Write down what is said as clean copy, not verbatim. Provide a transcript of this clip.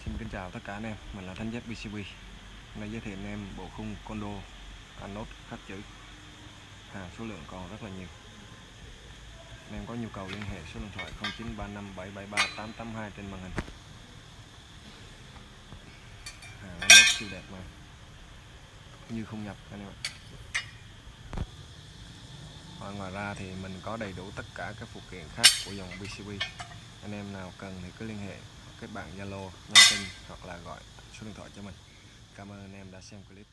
Xin kính chào tất cả anh em, mình là Thánh Giác PCB. Hôm nay giới thiệu anh em bộ khung Condo Anốt khắc chữ. Hàng số lượng còn rất là nhiều. Anh em có nhu cầu liên hệ số điện thoại 0935773882 trên màn hình. Hàng Anốt siêu đẹp mà như không nhập anh em ạ. Và ngoài ra thì mình có đầy đủ tất cả các phụ kiện khác của dòng PCB. Anh em nào cần thì cứ liên hệ kết bạn Zalo, nhắn tin hoặc là gọi số điện thoại cho mình. Cảm ơn anh em đã xem clip.